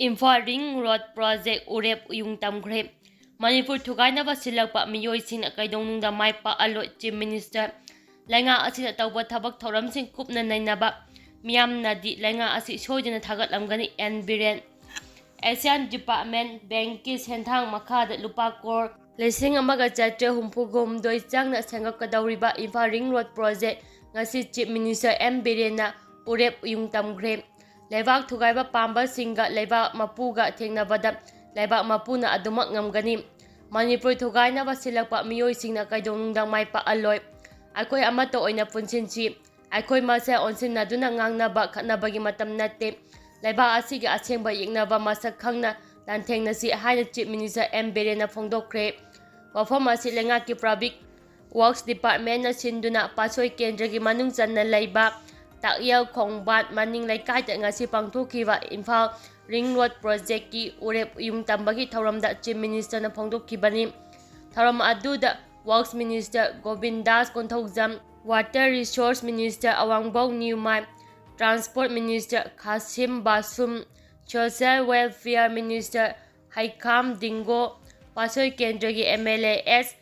Imphal Ring Road Project Urep Uyung Tamkhre Manipur Thugainaba Silakpa Miyoising Kaidongnungda Maipa Aloi Chief Minister Lainga Asida Tauba Thabak Thoramsing Kupna Nainaba Miyamnadi Lainga Asi Soidana Thagatlamgani and Biren Asian Department Banki Senthang Makada Lupa Kor Lesing Amaga Chatre Humpugum Doi Changna Sangakadauriba Imphal Ring Road Project Ngasi Chief Minister M Birena Urep Uyung Tamkhre Leibak Thugaiba Pamba Singa Leibak Mapuga Tengnabada Leibak Mapuna Adumak Ngamgani Manipur Thugainaba Silakpa Miyoisingna Kaidongnungda Maipa Aloi Aikoi Amato Oina Punsinchi Aikoi Mase Onsinaduna Ngangnaba Khatnabagi Matam Natte Leibak Asigi Asengba Yeknaba Masak Khangna Lantengnasi Haina Chief Minister M Birena Phongdokkhre Wafam asi Lengaki Public Works Department na Sinduna Pasoi Kendragi Manung Channa Leiba Takyal Khongbat Maning Laikai da ngasi pangthokiba Imphal Ring Road Project ki Urep Uyung Tambagi Thoramda Chief Minister na phongdokkibani Thoram aduda Works Minister Govindas Konthokjam Water Resource Minister Awangbong Newmai Transport Minister Kasim Basum Social Welfare Minister Haikam Dingo Pasoi Kendragi MLA S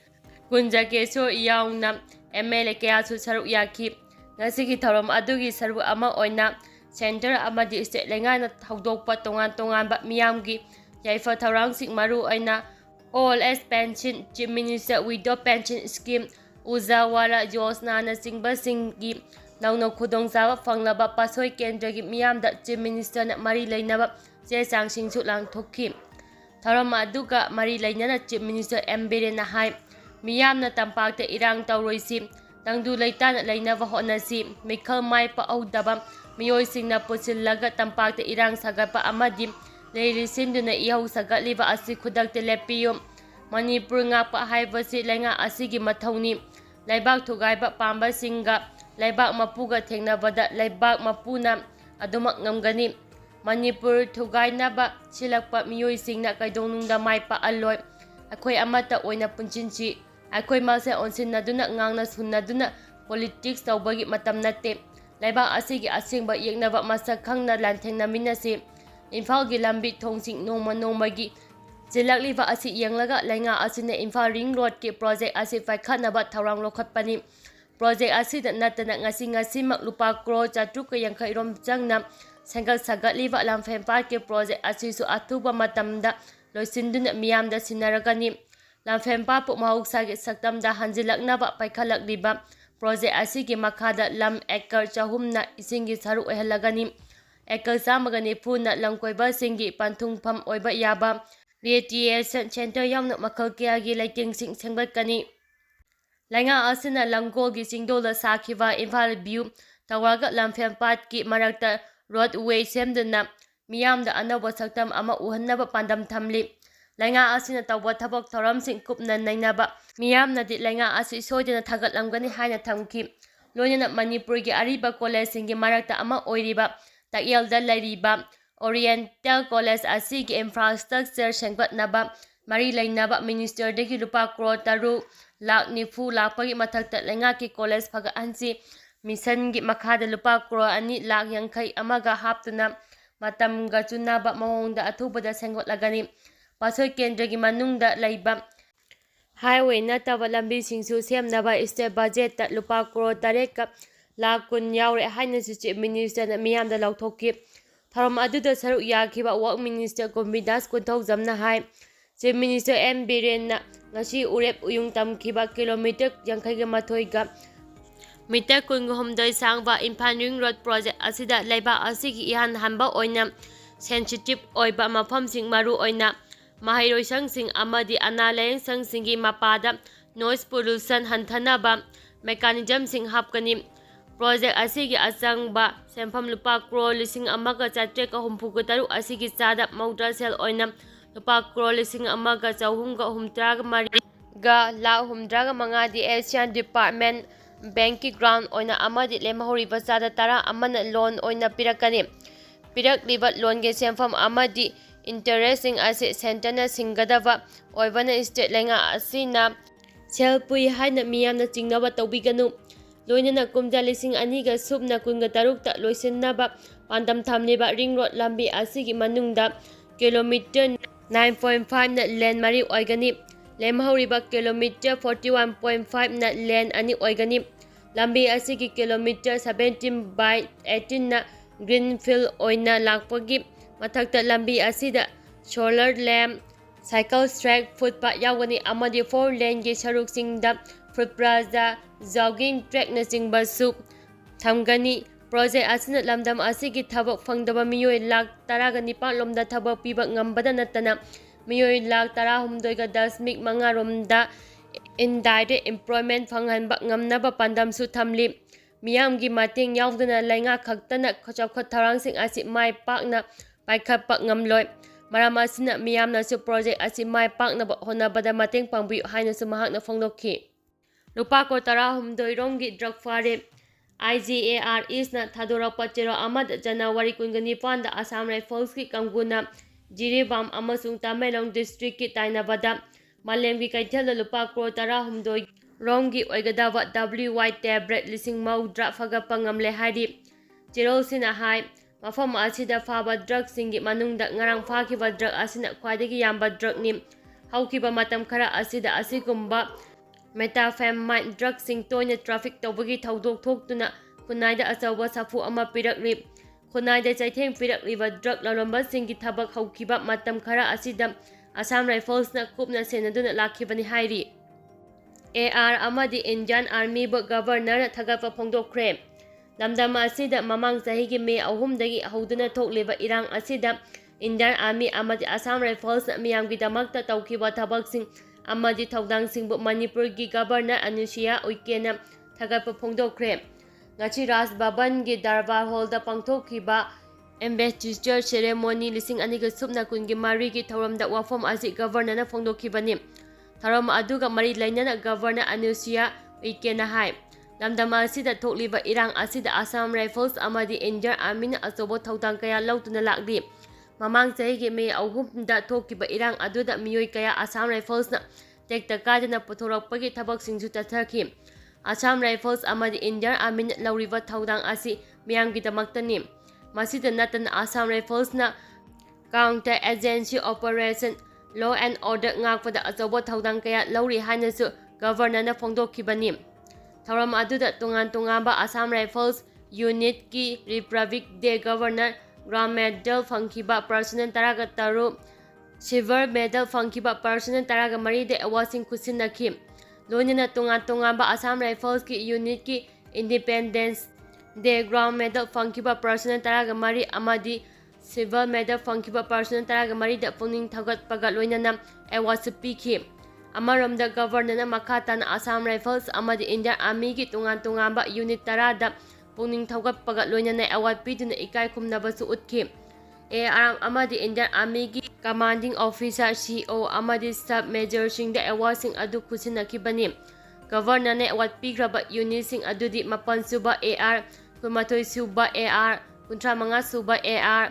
Kunjakeso Yaungna MLA Kayasu Saruk Yaki Ngasigi Thoram adugi sarbu ama oina center amadi state lengana thaudokpa tongan-tonganba miyamgi yaifa tharangsing maru oina all as pension Chief Minister Widow Pension Scheme Uzawara Yosna na singba singi nauna khudongsawa fanglaba pasoi kendragi miyamda Chief Minister na mari leinaba che changsing su lang thokki Thoram aduga mari leinana Chief Minister M Birena hai miyamna tampakta irang tawroisi Tangdu Laitana Lainava Honasi, Michael Maipa Audaba, Miyoisingna Pusilaga Tampakta Irang Sagapa Amadim, Lady Sinduna Iho Sagatliva Asi Kudakta Lepium, Manipur Ngapa Haivasi Lenga Asigi Matoni, Laibak Tugaiba Pamba Singa, Laibak Mapuga Tengnavada, Laibak Mapuna, Adumak Ngamgani, Manipur Tugainaba, Silakpa Miyoisingna Kaidongnungda Maipa Aloi, Akoi Amata Oina Punchinchi. Aikoi Mase Onsinaduna Ngangna Sunaduna Politics Taubagi Matam Nate Laibak Asigi Asingba Yeknaba Masak Khangna Lantengnaminasi Imphal gi Lambi Thongsing Nongmagi Jilakliba Asi Yanglaga Lainga Asina Imphal Ring Road ki Project Asi Faikhatnaba Thaurang Lokhatpani Project Asida Natana Ngasi Lupa Kro Chatruk Yankairom Changna Sengal Sagatliba Lamphempa ki Project Asisu Atuba Matamda Loisinduna Miyamda Sinaragani Lamphempa Puk Mahuksagi Saktamda Hanjilaknaba Paikhalakliba Project Asigi Makada Lam Ekar Chahumna Isingi Saru Ehalagani Ekar Samagani Puna Langkoiba Singi Panthungpham Oiba Yaba Radiation Center Yamna Makal Kayagi Lighting Sing Sengbatkani Lainga Asina Langkolgi Singdola Sakhiva Imphal View Tawaga Lamphempat ki Marakta Roadway Semduna Miyamda Anaba Saktam Ama Uhannaba Pandam Thamli Lainga Asina Tauba Thabak Thoramsing Kupna Nainaba Miyamnadi Lainga Asi Soidana Thagatlamgani Haina Thamki Loinana Manipurgi Ariba College Singi Marakta Ama Oiriba Takyalda leiriba Oriental College Asigi Infrastructure Sengbatnaba Mari Lainaba Minister Degi Lupa Crore Taru Lak Nifu Lakpagi Mathakta Laingaki College Phagansi Mission gi Makhada Lupa Crore Ani Lak Yankai Amaga Haptuna Matamga Chunaba Mawongda Athubada Sengotlagani Pasoi Kendragi Manungda Leiba Highway Nataba Lambi Singsu Semnaba State Budget Lupa Crore Tareka Lakun Yaure Hainasi Chief Minister na Miyamda Lauthoki Thoram aduda Saruk Yakiba Work Minister Govindas Konthokjamna hai Chief Minister M Birena ngasi Urep Uyung Tamkiba kilometer 58 Meter 19 sangba Imphal Ring Road Project asida leiba asigi ihan hanba oina sensitive oiba mafamsing maru oina Mahairoisang amadi analayang singi mapada noise pollution hanthanaba mechanism sing hapkani Project asigi asangba senpham lupa crore lising amaga chatreka humpugataru asigi chada mautra sel oina lupa crore lising amaga chahumga humtraga mari ga la humdraga mangadi Asian Department Banki ground oina amadi lemahoriba chada tara amana loan oina pirakani pirakliba loan ge senpham amadi Interesting Asset Center na Singadava Oivana State Lenga Asina Selpui Haina Miyamna Chingnaba Tawbiganu Loinana Kumja Lising Aniga Subna Kunga Tarukta Loisinaba Pandam Thamliba Ring Road Lambi Asigi Manungda kilometre 9.5ꯅ lane 3 ꯑꯣꯏꯒꯅꯤ꯫ ꯂꯦꯝꯍꯧꯔꯤꯕ kilometre 41.5ꯅ ꯂꯦꯟ 2 ꯑꯣꯏꯒꯅꯤ꯫ ꯂꯝꯕꯤ ꯑꯁꯤꯒꯤ kilometre 17/18ꯅ ꯒ꯭ꯔꯤꯟꯐꯤꯜꯗ ꯑꯣꯏꯅ ꯂꯥꯛꯄꯒꯤ ꯃꯊꯛꯇ ꯂꯝꯕꯤ ꯑꯁꯤꯗ ꯁꯣꯂꯔ ꯂꯦꯝꯞ, ꯁꯥꯏꯀꯜ ꯇ꯭ꯔꯦꯛ, ꯐꯨꯠꯄꯥꯊ ꯌꯥꯎꯒꯅꯤ ꯑꯃꯗꯤ 4 ꯂꯦꯟꯒꯤ ꯁꯔꯨꯛꯁꯤꯡꯗ ꯐꯨꯠꯄ꯭ꯔꯥꯖ, ꯖꯣꯒꯤꯡ ꯇ꯭ꯔꯦꯛꯅꯆꯤꯡꯕꯁꯨ ꯊꯝꯒꯅꯤ꯫ ꯄ꯭ꯔꯣꯖꯦꯛ ꯑꯁꯤꯅ ꯂꯝꯗꯝ ꯑꯁꯤꯒꯤ ꯊꯕꯛ ꯐꯪꯗꯕ ꯃꯤꯑꯣꯏ ꯂꯥꯈ 19 ꯂꯣꯝꯗ ꯊꯕꯛ ꯄꯤꯕ ꯉꯝꯕꯗ ꯅꯠꯇꯅ ꯃꯤꯑꯣꯏ ꯂꯥꯈ 13.5 ꯔꯣꯝꯗ ꯏꯟꯗꯥꯏꯔꯦꯛ ꯏꯝꯄ꯭ꯂꯣꯏꯃꯦꯟꯠ ꯐꯪꯍꯟꯕ ꯉꯝꯅꯕ ꯄꯥꯟꯗꯝꯁꯨ ꯊꯝꯂꯤ꯫ ꯃꯤꯌꯥꯝꯒꯤ ꯃꯇꯦꯡ ꯌꯥꯎꯗꯅ ꯂꯩꯉꯥꯛ ꯈꯛꯇꯅ ꯆꯥꯎꯈꯠ ꯊꯧꯔꯥꯡꯁꯤꯡ ꯑꯁꯤ ꯃꯥꯏ ꯄꯥꯛꯅ ꯄꯥꯏꯈꯠꯄ ꯉꯝꯂꯣꯏ꯫ ꯃꯔꯝ ꯑꯁꯤꯅ ꯃꯤꯌꯥꯝꯅꯁꯨ ꯄ꯭ꯔꯣꯖꯦꯛ ꯑꯁꯤ ꯃꯥꯏ ꯄꯥꯛꯅꯕ ꯍꯣꯠꯅꯕꯗ ꯃꯇꯦꯡ ꯄꯥꯡꯕꯤꯌꯨ ꯍꯥꯏꯅꯁꯨ ꯃꯍꯥꯛꯅ ꯐꯣꯡꯗꯣꯛꯈꯤ꯫ ꯂꯨꯄꯥ ꯀꯔꯣꯔ 13 ꯔꯣꯝꯒꯤ ꯗ꯭ꯔꯒ ꯐꯥꯔꯦ꯫ IGAR ꯏꯁꯅ ꯊꯥꯗꯣꯔꯛꯄ ꯆꯦꯔꯣꯜ ꯑꯃꯗ ꯖꯅꯋꯥꯔꯤ 29ꯗ ꯑꯁꯥꯝ ꯔꯥꯏꯐꯜꯁꯀꯤ ꯀꯥꯡꯕꯨꯅ ꯖꯤꯔꯤꯕꯥꯝ ꯑꯃꯁꯨꯡ ꯇꯃꯦꯡꯂꯣꯡ ꯗꯤꯁꯇ꯭ꯔꯤꯛꯀꯤ ꯇꯥꯏꯅꯕꯗ ꯃꯥꯂꯦꯝꯒꯤ ꯀꯩꯊꯦꯜꯗ ꯂꯨꯄꯥ ꯀꯔꯣꯔ 13 ꯔꯣꯝꯒꯤ ꯑꯣꯏꯒꯗꯕ WY ꯇꯦꯕ꯭ꯂꯦꯠ 90,000 ꯐꯒꯠꯄ ꯉꯝꯂꯦ ꯍꯥꯏꯔꯤ꯫ ꯆꯦꯔꯣꯜꯁꯤꯅ ꯍꯥꯏ ꯃꯐꯝ ꯑꯁꯤꯗ ꯐꯥꯕ ꯗ꯭ꯔꯒꯁꯤꯡꯒꯤ ꯃꯅꯨꯡꯗ ꯉꯔꯥꯡ ꯐꯥꯈꯤꯕ ꯗ꯭ꯔꯒ ꯑꯁꯤꯅ ꯈ꯭ꯋꯥꯏꯗꯒꯤ ꯌꯥꯝꯕ ꯗ꯭ꯔꯒꯅꯤ꯫ ꯍꯧꯈꯤꯕ ꯃꯇꯝ ꯈꯔ ꯑꯁꯤꯗ ꯑꯁꯤꯒꯨꯝꯕ ꯃꯦꯊꯥꯝꯐꯦꯇꯥꯃꯥꯏꯟ ꯗ꯭ꯔꯒꯁꯤꯡ ꯇꯣꯏꯅ ꯇ꯭ꯔꯥꯐꯤꯛ ꯇꯧꯕꯒꯤ ꯊꯧꯗꯣꯛ ꯊꯣꯛꯇꯨꯅ ꯈꯨꯟꯅꯥꯏꯗ ꯑꯆꯧꯕ ꯁꯥꯐꯨ ꯑꯃ ꯄꯤꯔꯛꯂꯤ꯫ ꯈꯨꯟꯅꯥꯏꯗ ꯆꯩꯊꯦꯡ ꯄꯤꯔꯛꯂꯤꯕ ꯗ꯭ꯔꯒ ꯂꯂꯣꯟꯕꯁꯤꯡꯒꯤ ꯊꯕꯛ ꯍꯧꯈꯤꯕ ꯃꯇꯝ ꯈꯔ ꯑꯁꯤꯗ ꯑꯁꯥꯝ ꯔꯥꯏꯐꯜꯁꯅ ꯀꯨꯞꯅ ꯁꯦꯟꯅꯗꯨꯅ ꯂꯥꯛꯈꯤꯕꯅꯤ ꯍꯥꯏꯔꯤ꯫ AR ꯑꯃꯗꯤ ꯏꯟꯗꯤꯌꯟ ꯑꯥꯔꯃꯤꯕꯨ ꯒꯚꯔꯅꯔꯅ ꯊꯥꯒꯠꯄ ꯐꯣꯡꯗꯣꯛꯈ꯭ꯔꯦ꯫ ꯂꯝꯗꯝ ꯑꯁꯤꯗ ꯃꯃꯥꯡ ꯆꯍꯤꯒꯤ ꯃꯦ 3ꯗꯒꯤ ꯍꯧꯗꯨꯅ ꯊꯣꯛꯂꯤꯕ ꯏꯔꯥꯡ ꯑꯁꯤꯗ ꯏꯟꯗꯤꯌꯟ ꯑꯥꯔꯃꯤ ꯑꯃꯗꯤ ꯑꯁꯥꯝ ꯔꯥꯏꯐꯜꯁꯅ ꯃꯤꯌꯥꯝꯒꯤꯗꯃꯛꯇ ꯇꯧꯈꯤꯕ ꯊꯕꯛꯁꯤꯡ ꯑꯃꯗꯤ ꯊꯧꯗꯥꯡꯁꯤꯡꯕꯨ ꯃꯅꯤꯄꯨꯔꯒꯤ ꯒꯚꯔꯅꯔ ꯑꯅꯨꯁꯨꯏꯌꯥ ꯎꯏꯀꯦꯅ ꯊꯥꯒꯠꯄ ꯐꯣꯡꯗꯣꯛꯈ꯭ꯔꯦ꯫ ꯉꯁꯤ ꯔꯥꯖ ꯚꯕꯟꯒꯤ ꯗꯔꯕꯥꯔ ꯍꯣꯜꯗ ꯄꯥꯡꯊꯣꯛꯈꯤꯕ ꯏꯟꯚꯦꯁꯇꯤꯆꯔ ꯁꯦꯔꯦꯃꯣꯅꯤ 2023ꯒꯤ ꯊꯧꯔꯝꯗ ꯋꯥꯐꯝ ꯑꯁꯤ ꯒꯚꯔꯅꯔꯅ ꯐꯣꯡꯗꯣꯛꯈꯤꯕꯅꯤ꯫ ꯊꯧꯔꯝ ꯑꯗꯨꯒ ꯃꯔꯤ ꯂꯩꯅꯅ ꯒꯚꯔꯅꯔ ꯑꯅꯨꯁꯨꯏꯌꯥ ꯎꯏꯀꯦꯅ ꯍꯥꯏ ꯂꯝꯗꯝ ꯑꯁꯤꯗ ꯊꯣꯛꯂꯤꯕ ꯏꯔꯥꯡ ꯑꯁꯤꯗ ꯑꯁꯥꯝ ꯔꯥꯏꯐꯜꯁ ꯑꯃꯗꯤ ꯏꯟꯗꯤꯌꯟ ꯑꯥꯔꯃꯤꯅ ꯑꯆꯧꯕ ꯊꯧꯗꯥꯡ ꯀꯌꯥ ꯂꯧꯗꯨꯅ ꯂꯥꯛꯂꯤ꯫ ꯃꯃꯥꯡ ꯆꯍꯤꯒꯤ ꯃꯦ 3ꯗ ꯊꯣꯛꯈꯤꯕ ꯏꯔꯥꯡ ꯑꯗꯨꯗ ꯃꯤꯑꯣꯏ ꯀꯌꯥ ꯑꯁꯥꯝ ꯔꯥꯏꯐꯜꯁꯅ ꯇꯦꯛꯇ ꯀꯥꯏꯗꯅ ꯄꯨꯊꯣꯔꯛꯄꯒꯤ ꯊꯕꯛꯁꯤꯡꯁꯨ ꯆꯠꯊꯈꯤ꯫ ꯑꯁꯥꯝ ꯔꯥꯏꯐꯜꯁ ꯑꯃꯗꯤ ꯏꯟꯗꯤꯌꯟ ꯑꯥꯔꯃꯤꯅ ꯂꯧꯔꯤꯕ ꯊꯧꯗꯥꯡ ꯑꯁꯤ ꯃꯤꯌꯥꯝꯒꯤꯗꯃꯛꯇꯅꯤ꯫ ꯃꯁꯤꯗ ꯅꯠꯇꯅ ꯑꯁꯥꯝ ꯔꯥꯏꯐꯜꯁꯅ counter agency operation, law and order ꯉꯥꯛꯄꯗ ꯑꯆꯧꯕ ꯊꯧꯗꯥꯡ ꯀꯌꯥ ꯂꯧꯔꯤ ꯍꯥꯏꯅꯁꯨ ꯒꯚꯔꯅꯔꯅ ꯐꯣꯡꯗꯣꯛꯈꯤꯕꯅꯤ꯫ ꯊꯧꯔꯝ ꯑꯗꯨꯗ ꯇꯣꯉꯥꯟ ꯇꯣꯉꯥꯟꯕ Assam rifles ꯌꯨꯅꯤꯠꯀꯤ republic day governor, ground medal ꯐꯪꯈꯤꯕ ꯄꯔꯁꯣꯅꯦꯜ 13, ꯁꯤꯜꯚꯔ ꯃꯦꯗꯜ ꯐꯪꯈꯤꯕ ꯄꯔꯁꯣꯅꯦꯜ 13ꯗ ꯑꯦꯋꯥꯔꯗꯁꯤꯡ ꯈꯨꯠꯁꯤꯟꯅꯈꯤ꯫ ꯂꯣꯏꯅꯅ ꯇꯣꯉꯥꯟ ꯇꯣꯉꯥꯟꯕ ꯑꯁꯥꯝ ꯔꯥꯏꯐꯜꯁꯀꯤ ꯌꯨꯅꯤꯠꯀꯤ ꯏꯟꯗꯤꯄꯦꯟꯗꯦꯟꯁ ꯗꯦ ꯒ꯭ꯔꯥꯎꯟ ꯃꯦꯗꯜ ꯐꯪꯈꯤꯕ ꯄꯔꯁꯣꯅꯦꯜ 13 ꯑꯃꯗꯤ ꯁꯤꯜꯚꯔ ꯃꯦꯗꯜ ꯐꯪꯈꯤꯕ ꯄꯔꯁꯣꯅꯦꯜ 13ꯗ ꯄꯨꯛꯅꯤꯡ ꯊꯧꯒꯠꯄꯒ ꯂꯣꯏꯅꯅ ꯑꯦꯋꯥꯔꯗꯁꯨ ꯄꯤꯈꯤ꯫ ꯑꯃꯔꯣꯝꯗ ꯒꯚꯔꯅꯔꯅ ꯃꯈꯥ ꯇꯥꯅ ꯑꯁꯥꯝ ꯔꯥꯏꯐꯜꯁ ꯑꯃꯗꯤ ꯏꯟꯗꯤꯌꯟ ꯑꯥꯔꯃꯤꯒꯤ ꯇꯣꯉꯥꯟ ꯇꯣꯉꯥꯟꯕ ꯌꯨꯅꯤꯠ 10ꯗ ꯄꯨꯛꯅꯤꯡ ꯊꯧꯒꯠꯄꯒ ꯂꯣꯏꯅꯅ ꯑꯦꯋꯥꯔꯗ ꯄꯤꯗꯨꯅ ꯏꯀꯥꯏ ꯈꯨꯝꯅꯕꯁꯨ ꯎꯠꯈꯤ꯫ AR ꯑꯃꯗꯤ ꯏꯟꯗꯤꯌꯟ ꯑꯥꯔꯃꯤꯒꯤ ꯀꯃꯥꯟꯗꯤꯡ ꯑꯣꯐꯤꯁꯥꯔ, CO ꯑꯃꯗꯤ ꯁꯕ ꯃꯦꯖꯔꯁꯤꯡꯗ ꯑꯦꯋꯥꯔꯗꯁꯤꯡ ꯑꯗꯨ ꯈꯨꯠꯁꯤꯟꯅꯈꯤꯕꯅꯤ꯫ ꯒꯚꯔꯅꯔꯅ ꯑꯦꯋꯥꯔꯗ ꯄꯤꯈ꯭ꯔꯕ ꯌꯨꯅꯤꯠꯁꯤꯡ ꯑꯗꯨꯗꯤ 7ꯁꯨꯕ AR, 22ꯁꯨꯕ AR, 35ꯁꯨꯕ AR,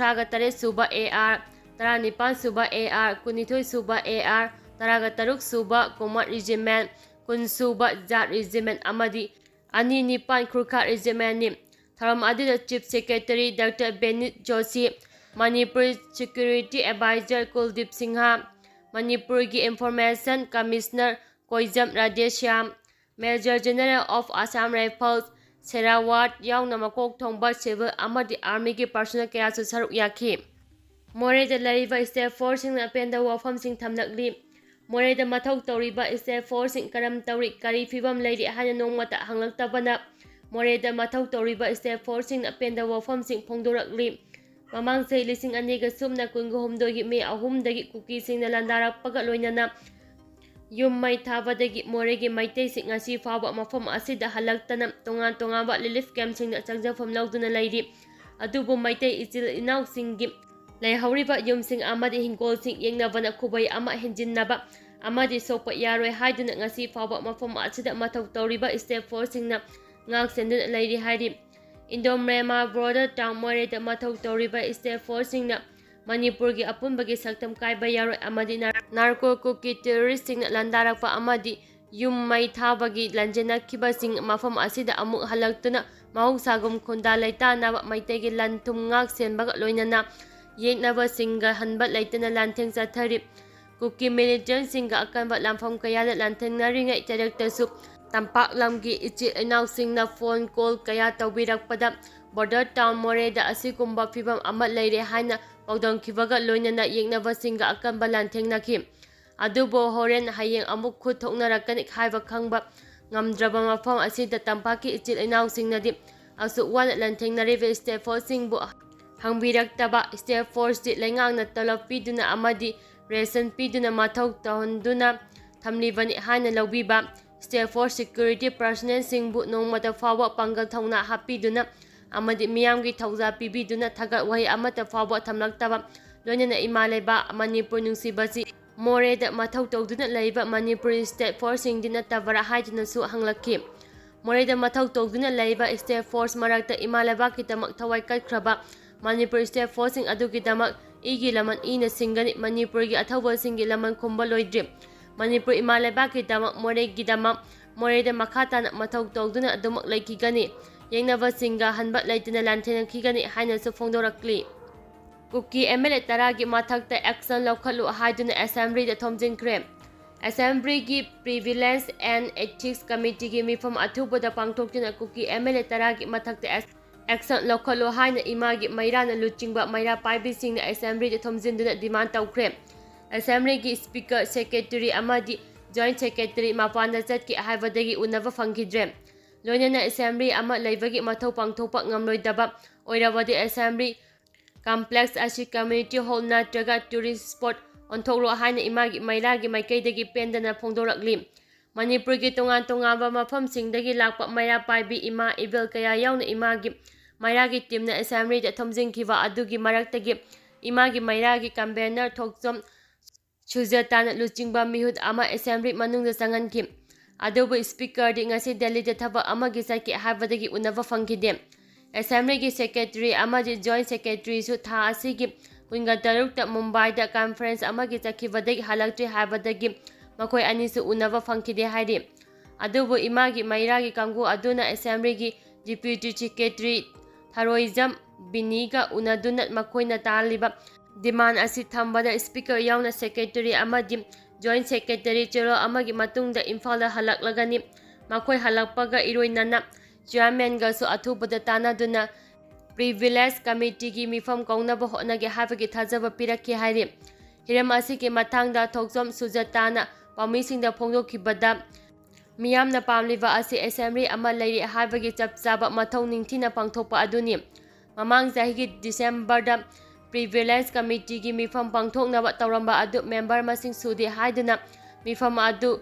38ꯁꯨꯕ AR, 19ꯁꯨꯕ AR, 22ꯁꯨꯕ AR, 13ꯁꯨꯕ Kumar ꯔꯤꯖꯤꯃꯦꯟꯠ, 10ꯁꯨꯕ ꯖꯥꯠ ꯔꯤꯖꯤꯃꯦꯟꯠ ꯑꯃꯗꯤ 29 ꯈꯨꯔꯈꯥ ꯔꯤꯖꯤꯃꯦꯟꯠꯅꯤ꯫ ꯊꯧꯔꯝ ꯑꯗꯨꯗ chief secretary doctor Vineet Joshi, Manipur security advisor Kuldip Singh, ꯃꯅꯤꯄꯨꯔꯒꯤ information commissioner Koijam Radheshyam, major general of Assam Rifles Sehrawat ꯌꯥꯎꯅ ꯃꯀꯣꯛ ꯊꯣꯡꯕ ꯁꯤꯚꯤꯜ ꯑꯃꯗꯤ ꯑꯥꯔꯃꯤꯒꯤ ꯄꯔꯁꯣꯅꯦꯜ ꯀꯌꯥꯁꯨ ꯁꯔꯨꯛ ꯌꯥꯈꯤ꯫ ꯃꯣꯔꯦꯗ ꯂꯩꯔꯤꯕ ꯁ꯭ꯇꯦꯠ ꯐꯣꯔꯁꯁꯤꯡꯅ ꯑꯄꯦꯟꯗꯕ ꯋꯥꯐꯝꯁꯤꯡ ꯊꯝꯂꯛꯂꯤ꯫ ꯃꯣꯔꯦꯗ ꯃꯊꯧ ꯇꯧꯔꯤꯕ ꯁ꯭ꯇꯦꯠ ꯐꯣꯔꯁꯁꯤꯡ ꯀꯔꯝ ꯇꯧꯔꯤ, ꯀꯔꯤ ꯐꯤꯚꯝ ꯂꯩꯔꯤ ꯍꯥꯏꯅ ꯅꯣꯡꯃꯇ ꯍꯪꯂꯛꯇꯕꯅ ꯃꯣꯔꯦꯗ ꯃꯊꯧ ꯇꯧꯔꯤꯕ ꯁ꯭ꯇꯦꯠ ꯐꯣꯔꯁꯁꯤꯡꯅ ꯑꯄꯦꯟꯗꯕ ꯋꯥꯐꯝꯁꯤꯡ ꯐꯣꯡꯗꯣꯔꯛꯂꯤ꯫ ꯃꯃꯥꯡ ꯆꯍꯤ 2023ꯒꯤ ꯃꯦ 3ꯗꯒꯤ ꯀꯨꯀꯤꯁꯤꯡꯅ ꯂꯥꯟꯗꯥꯔꯛꯄꯒ ꯂꯣꯏꯅꯅ ꯌꯨꯝ ꯃꯩ ꯊꯥꯕꯗꯒꯤ ꯃꯣꯔꯦꯒꯤ ꯃꯩꯇꯩꯁꯤꯡ ꯉꯁꯤ ꯐꯥꯎꯕ ꯃꯐꯝ ꯑꯁꯤꯗ ꯍꯜꯂꯛꯇꯅ ꯇꯣꯉꯥꯟ ꯇꯣꯉꯥꯟꯕ ꯔꯤꯂꯤꯐ ꯀꯦꯝꯞꯁꯤꯡꯗ ꯆꯪꯖꯐꯝ ꯂꯧꯗꯨꯅ ꯂꯩꯔꯤ꯫ ꯑꯗꯨꯕꯨ ꯃꯩꯇꯩ ꯏꯆꯤꯜ ꯏꯅꯥꯎꯁꯤꯡꯒꯤ ꯂꯩꯍꯧꯔꯤꯕ ꯌꯨꯝꯁꯤꯡ ꯑꯃꯗꯤ ꯍꯤꯡꯒꯣꯜꯁꯤꯡ ꯌꯦꯡꯅꯕꯅ ꯈꯨꯕꯩ ꯑꯃ ꯍꯦꯟꯖꯤꯟꯅꯕ ꯑꯃꯗꯤ ꯁꯣꯛꯄ ꯌꯥꯔꯣꯏ ꯍꯥꯏꯗꯨꯅ ꯉꯁꯤ ꯐꯥꯎꯕ ꯃꯐꯝ ꯑꯁꯤꯗ ꯃꯊꯧ ꯇꯧꯔꯤꯕ ꯁ꯭ꯇꯦꯠ ꯐꯣꯔꯁꯁꯤꯡꯅ ꯉꯥꯛ ꯁꯦꯟꯗꯨꯅ ꯂꯩꯔꯤ ꯍꯥꯏꯔꯤ꯫ ꯏꯟꯗꯣ-ꯃ꯭ꯌꯥꯟꯃꯥꯔ ꯕꯣꯔꯗꯔ ꯇꯥꯎꯟ ꯃꯣꯔꯦꯗ ꯃꯊꯧ ꯇꯧꯔꯤꯕ ꯁ꯭ꯇꯦꯠ ꯐꯣꯔꯁꯁꯤꯡꯅ ꯃꯅꯤꯄꯨꯔꯒꯤ ꯑꯄꯨꯟꯕꯒꯤ ꯁꯛꯇꯝ ꯀꯥꯏꯕ ꯌꯥꯔꯣꯏ ꯑꯃꯗꯤ ꯅꯥꯔꯀꯣ ꯀꯨꯀꯤ ꯇꯦꯔꯣꯔꯤꯁꯁꯤꯡꯅ ꯂꯥꯟꯗꯥꯔꯛꯄ ꯑꯃꯗꯤ ꯌꯨꯝ ꯃꯩ ꯊꯥꯕꯒꯤ ꯂꯥꯟꯖꯦꯟꯅꯈꯤꯕꯁꯤꯡ ꯃꯐꯝ ꯑꯁꯤꯗ ꯑꯃꯨꯛ ꯍꯜꯂꯛꯇꯨꯅ ꯃꯍꯧꯁꯥꯒꯨꯝ ꯈꯨꯟꯗꯥ ꯂꯩꯇꯥꯅꯕ ꯃꯩꯇꯩꯒꯤ ꯂꯟ ꯊꯨꯝ ꯉꯥꯛ ꯁꯦꯟꯕꯒ ꯂꯣꯏꯅꯅ ꯌꯦꯛꯅꯕꯁꯤꯡꯒ ꯍꯟꯕ ꯂꯩꯇꯅ ꯂꯥꯟꯊꯦꯡ ꯆꯠꯊꯔꯤ꯫ ꯀꯨꯀꯤ ꯃꯤꯂꯤꯇꯦꯟꯠꯁꯤꯡꯒ ꯑꯀꯟꯕ ꯂꯥꯟꯐꯝ ꯀꯌꯥꯗ ꯂꯥꯟꯊꯦꯡꯅꯔꯤꯉꯩ ꯆꯩꯔꯛꯇꯁꯨ ꯇꯝꯄꯥꯛ ꯂꯝꯒꯤ ꯏꯆꯤꯜ ꯏꯅꯥꯎꯁꯤꯡꯅ ꯐꯣꯟ ꯀꯣꯜ ꯀꯌꯥ ꯇꯧꯕꯤꯔꯛꯄꯗ ꯕꯣꯔꯗꯔ ꯇꯥꯎꯟ ꯃꯣꯔꯦꯗ ꯑꯁꯤꯒꯨꯝꯕ ꯐꯤꯚꯝ ꯑꯃ ꯂꯩꯔꯦ ꯍꯥꯏꯅ ꯄꯥꯎꯗꯝꯈꯤꯕꯒ ꯂꯣꯏꯅꯅ ꯌꯦꯛꯅꯕꯁꯤꯡꯒ ꯑꯀꯟꯕ ꯂꯥꯟꯊꯦꯡꯅꯈꯤ꯫ ꯑꯗꯨꯕꯨ ꯍꯣꯔꯦꯟ ꯍꯌꯦꯡ ꯑꯃꯨꯛ ꯈꯨꯠ ꯊꯣꯛꯅꯔꯛꯀꯅꯤ ꯍꯥꯏꯕ ꯈꯪꯕ ꯉꯝꯗ꯭ꯔꯕ ꯃꯐꯝ ꯑꯁꯤꯗ ꯇꯝꯄꯥꯛꯀꯤ ꯏꯆꯤꯜ ꯏꯅꯥꯎꯁꯤꯡꯅꯗꯤ ꯑꯁꯨꯛ ꯋꯥꯅ ꯂꯥꯟꯊꯦꯡꯅꯔꯤꯕ ꯁ꯭ꯇꯦꯠ ꯐꯣꯔꯁꯁꯤꯡꯕꯨ ꯍꯪꯕꯤꯔꯛꯇꯕ, ꯁ꯭ꯇꯦꯠ ꯐꯣꯔꯁꯇꯤ ꯂꯩꯉꯥꯛꯅ ꯇꯂꯕ ꯄꯤꯗꯨꯅ ꯑꯃꯗꯤ ꯔꯦꯁꯟ ꯄꯤꯗꯨꯅ ꯃꯊꯧ ꯇꯧꯍꯟꯗꯨꯅ ꯊꯝꯂꯤꯕꯅꯤ ꯍꯥꯏꯅ ꯂꯧꯕꯤꯕ, ꯁ꯭ꯇꯦꯠ ꯐꯣꯔꯁ ꯁꯦꯀ꯭ꯌꯨꯔꯤꯇꯤ ꯄꯔꯁꯅꯦꯜꯁꯤꯡꯕꯨ ꯅꯣꯡꯃꯇ ꯐꯥꯎꯕ ꯄꯥꯡꯒꯜ ꯊꯧꯅꯥ ꯍꯥꯞꯄꯤꯗꯨꯅ ꯑꯃꯗꯤ ꯃꯤꯌꯥꯝꯒꯤ ꯊꯧꯖꯥꯜ ꯄꯤꯕꯤꯗꯨꯅ ꯊꯥꯒꯠ ꯋꯥꯍꯩ ꯑꯃꯠꯇ ꯐꯥꯎꯕ ꯊꯝꯂꯛꯇꯕ, ꯂꯣꯏꯅꯅ ꯏꯃꯥ ꯂꯩꯕꯥꯛ ꯃꯅꯤꯄꯨꯔ ꯅꯨꯡꯁꯤꯕꯁꯤ ꯃꯣꯔꯦꯗ ꯃꯊꯧ ꯇꯧꯗꯨꯅ ꯂꯩꯕ ꯃꯅꯤꯄꯨꯔꯤ ꯁ꯭ꯇꯦꯠ ꯐꯣꯔꯁꯁꯤꯡꯗꯤ ꯅꯠꯇꯕꯔꯥ ꯍꯥꯏꯗꯨꯅꯁꯨ ꯍꯪꯂꯛꯈꯤ꯫ ꯃꯣꯔꯦꯗ ꯃꯊꯧ ꯇꯧꯗꯨꯅ ꯂꯩꯕ ꯁ꯭ꯇꯦꯠ ꯐꯣꯔꯁ ꯃꯔꯛꯇ ꯏꯃꯥ ꯂꯩꯕꯥꯛꯀꯤꯗꯃꯛ ꯊꯋꯥꯏ ꯀꯠꯈ꯭ꯔꯕ ꯃꯅꯤꯄꯨꯔ ꯁ꯭ꯇꯦꯠ ꯐꯣꯔꯁꯁꯤꯡ ꯑꯗꯨꯒꯤꯗꯃꯛ ꯏꯒꯤ ꯂꯃꯟ ꯏꯅ ꯁꯤꯡꯒꯅꯤ꯫ ꯃꯅꯤꯄꯨꯔꯒꯤ ꯑꯊꯧꯕꯁꯤꯡꯒꯤ ꯂꯃꯟ ꯈꯨꯝꯕ ꯂꯣꯏꯗ꯭ꯔꯤ꯫ ꯃꯅꯤꯄꯨꯔ ꯏꯃꯥ ꯂꯩꯕꯥꯛꯀꯤꯗꯃꯛ, ꯃꯣꯔꯦꯒꯤꯗꯃꯛ, ꯃꯣꯔꯦꯗ ꯃꯈꯥ ꯇꯥꯅ ꯃꯊꯧ ꯇꯧꯗꯨꯅ ꯑꯗꯨꯃꯛ ꯂꯩꯈꯤꯒꯅꯤ, ꯌꯦꯛꯅꯕꯁꯤꯡꯒ ꯍꯟꯕ ꯂꯩꯇꯅ ꯂꯥꯟꯊꯦꯡꯅꯈꯤꯒꯅꯤ ꯍꯥꯏꯅꯁꯨ ꯐꯣꯡꯗꯣꯔꯛꯂꯤ꯫ ꯀꯨꯀꯤ MLA 10ꯒꯤ ꯃꯊꯛꯇ ꯑꯦꯛꯁꯟ ꯂꯧꯈꯠꯂꯨ ꯍꯥꯏꯗꯨꯅ ꯑꯦꯁꯦꯝꯕ꯭ꯂꯤꯗ ꯊꯣꯝꯖꯤꯟꯈ꯭ꯔꯦ꯫ ꯑꯦꯁꯦꯝꯕ꯭ꯂꯤꯒꯤ ꯄ꯭ꯔꯤꯚꯤꯂꯦꯟꯁ ꯑꯦꯟ ꯑꯦꯊꯤꯛꯁ ꯀꯃꯤꯇꯤꯒꯤ ꯃꯤꯐꯝ ꯑꯊꯨꯕꯗ ꯄꯥꯡꯊꯣꯛꯇꯨꯅ ꯀꯨꯀꯤ MLA 10ꯒꯤ ꯃꯊꯛꯇ ꯑꯦꯛꯁꯟ ꯂꯧꯈꯠꯂꯨ ꯍꯥꯏꯅ ꯏꯃꯥꯒꯤ ꯃꯩꯔꯥꯅ ꯂꯨꯆꯤꯡꯕ ꯃꯩꯔꯥ ꯄꯥꯏꯕꯤꯁꯤꯡꯅ ꯑꯦꯁꯦꯝꯕ꯭ꯂꯤꯗ ꯊꯣꯝꯖꯤꯟꯗꯨꯅ ꯗꯤꯃꯥꯟ ꯇꯧꯈ꯭ꯔꯦ꯫ ꯑꯦꯁꯦꯝꯕ꯭ꯂꯤꯒꯤ ꯁ꯭ꯄꯤꯀꯔ, ꯁꯦꯀ꯭ꯔꯦꯇꯔꯤ ꯑꯃꯗꯤ ꯖꯣꯏꯟꯠ ꯁꯦꯀ꯭ꯔꯦꯇꯔꯤ ꯃꯄꯥꯟꯗ ꯆꯠꯈꯤ ꯍꯥꯏꯕꯗꯒꯤ ꯎꯅꯕ ꯐꯪꯈꯤꯗ꯭ꯔꯦ꯫ ꯂꯣꯏꯅꯅ ꯑꯦꯁꯦꯝꯕ꯭ꯂꯤ ꯑꯃ ꯂꯩꯕꯒꯤ ꯃꯊꯧ ꯄꯥꯡꯊꯣꯛꯄ ꯉꯝꯂꯣꯏꯗꯕ ꯑꯣꯏꯔꯕꯗꯤ ꯑꯦꯁꯦꯝꯕ꯭ꯂꯤ ꯀꯝꯄ꯭ꯂꯦꯛꯁ ꯑꯁꯤ ꯀꯝꯃ꯭ꯌꯨꯅꯤꯇꯤ ꯍꯣꯜ ꯅꯠꯇ꯭ꯔꯒ ꯇꯨꯔꯤꯁ ꯁ꯭ꯄꯣꯠ ꯑꯣꯟꯊꯣꯛꯂꯣ ꯍꯥꯏꯅ ꯏꯃꯥꯒꯤ ꯃꯩꯔꯥꯒꯤ ꯃꯥꯏꯀꯩꯗꯒꯤ ꯄꯦꯟꯗꯅ ꯐꯣꯡꯗꯣꯔꯛꯂꯤ꯫ ꯃꯅꯤꯄꯨꯔꯒꯤ ꯇꯣꯉꯥꯟ ꯇꯣꯉꯥꯟꯕ ꯃꯐꯝꯁꯤꯡꯗꯒꯤ ꯂꯥꯛꯄ ꯃꯩꯔꯥ ꯄꯥꯏꯕꯤ, ꯏꯃꯥ ꯏꯕꯦꯜ ꯀꯌꯥ ꯌꯥꯎꯅ ꯏꯃꯥꯒꯤ ꯃꯩꯔꯥꯒꯤ ꯇꯤꯝꯅ ꯑꯦꯁꯦꯝꯕ꯭ꯂꯤꯗ ꯊꯣꯝꯖꯤꯟꯈꯤꯕ ꯑꯗꯨꯒꯤ ꯃꯔꯛꯇꯒꯤ ꯏꯃꯥꯒꯤ ꯃꯩꯔꯥꯒꯤ ꯀꯟꯚꯦꯅꯔ ꯊꯣꯛꯆꯣꯝ ꯁꯨꯖꯥꯇꯥꯅ ꯂꯨꯆꯤꯡꯕ ꯃꯤꯍꯨꯠ ꯑꯃ ꯑꯦꯁꯦꯝꯕ꯭ꯂꯤ ꯃꯅꯨꯡꯗ ꯆꯪꯍꯟꯈꯤ꯫ ꯑꯗꯨꯕꯨ ꯁ꯭ꯄꯤꯀꯔꯗꯤ ꯉꯁꯤ ꯗꯦꯜꯂꯤꯗ ꯊꯕꯛ ꯑꯃꯒꯤ ꯆꯠꯈꯤ ꯍꯥꯏꯕꯗꯒꯤ ꯎꯅꯕ ꯐꯪꯈꯤꯗꯦ꯫ ꯑꯦꯁꯦꯝꯕ꯭ꯂꯤꯒꯤ ꯁꯦꯀ꯭ꯔꯦꯇꯔꯤ ꯑꯃꯗꯤ ꯖꯣꯏꯟꯠ ꯁꯦꯀ꯭ꯔꯦꯇꯔꯤꯁꯨ ꯊꯥ ꯑꯁꯤꯒꯤ 23ꯇ ꯃꯨꯝꯕꯥꯏꯗ ꯀꯟꯐꯔꯦꯟꯁ ꯑꯃꯒꯤ ꯆꯠꯈꯤꯕꯗꯒꯤ ꯍꯜꯂꯛꯇ꯭ꯔꯤ ꯍꯥꯏꯕꯗꯒꯤ ꯃꯈꯣꯏ ꯑꯅꯤꯁꯨ ꯎꯅꯕ ꯐꯪꯈꯤꯗꯦ ꯍꯥꯏꯔꯤ꯫ ꯑꯗꯨꯕꯨ ꯏꯃꯥꯒꯤ ꯃꯩꯔꯥꯒꯤ ꯀꯥꯡꯕꯨ ꯑꯗꯨꯅ ꯑꯦꯁꯦꯝꯕ꯭ꯂꯤꯒꯤ ꯗꯤꯄ꯭ꯌꯨꯇꯤ ꯁꯦꯀ꯭ꯔꯦꯇꯔꯤ ꯊꯔꯣꯏꯖꯝ ꯕꯤꯅꯤꯒ ꯎꯅꯗꯨꯅ ꯃꯈꯣꯏꯅ ꯇꯥꯍꯜꯂꯤꯕ ꯗꯤꯃꯥꯟ ꯑꯁꯤ ꯊꯝꯕꯗ ꯁ꯭ꯄꯤꯀꯔ ꯌꯥꯎꯅ ꯁꯦꯀ꯭ꯔꯦꯇꯔꯤ ꯑꯃꯗꯤ ꯖꯣꯏꯟꯠ ꯁꯦꯀ꯭ꯔꯦꯇꯔꯤ ꯆꯌꯣꯜ ꯑꯃꯒꯤ ꯃꯇꯨꯡꯗ ꯏꯝꯐꯥꯜꯗ ꯍꯜꯂꯛꯂꯒꯅꯤ꯫ ꯃꯈꯣꯏ ꯍꯜꯂꯛꯄꯒ ꯏꯔꯣꯏꯅꯅ ꯆꯤꯌꯔꯃꯦꯟꯒꯁꯨ ꯑꯊꯨꯕꯗ ꯇꯥꯟꯅꯗꯨꯅ ꯄ꯭ꯔꯤꯚꯤꯂꯦꯟꯁ ꯀꯃꯤꯇꯤꯒꯤ ꯃꯤꯐꯝ ꯀꯧꯅꯕ ꯍꯣꯠꯅꯒꯦ ꯍꯥꯏꯕꯒꯤ ꯊꯥꯖꯕ ꯄꯤꯔꯛꯈꯤ ꯍꯥꯏꯔꯤ꯫ ꯍꯤꯔꯝ ꯑꯁꯤꯒꯤ ꯃꯇꯥꯡꯗ ꯊꯣꯛꯆꯣꯝ ꯁꯨꯖꯥꯇꯥꯅ ꯄꯥꯎꯃꯤꯁꯤꯡꯗ ꯐꯣꯡꯗꯣꯛꯈꯤꯕꯗ ꯃꯤꯌꯥꯝꯅ ꯄꯥꯝꯂꯤꯕ ꯑꯁꯤ ꯑꯦꯁꯦꯝꯕ꯭ꯂꯤ ꯑꯃ ꯂꯩꯔꯤ ꯍꯥꯏꯕꯒꯤ ꯆꯞ ꯆꯥꯕ ꯃꯊꯧ ꯅꯤꯡꯊꯤꯅ ꯄꯥꯡꯊꯣꯛꯄ ꯑꯗꯨꯅꯤ꯫ ꯃꯃꯥꯡ ꯆꯍꯤꯒꯤ ꯗꯤꯁꯦꯝꯕꯔꯗ ꯄ꯭ꯔꯤꯚꯤꯂꯦꯟꯁ ꯀꯃꯤꯇꯤꯒꯤ ꯃꯤꯐꯝ ꯄꯥꯡꯊꯣꯛꯅꯕ ꯇꯧꯔꯝꯕ ꯑꯗꯨ ꯃꯦꯝꯕꯔ ꯃꯁꯤꯡ ꯁꯨꯗꯦ ꯍꯥꯏꯗꯨꯅ ꯃꯤꯐꯝ ꯑꯗꯨ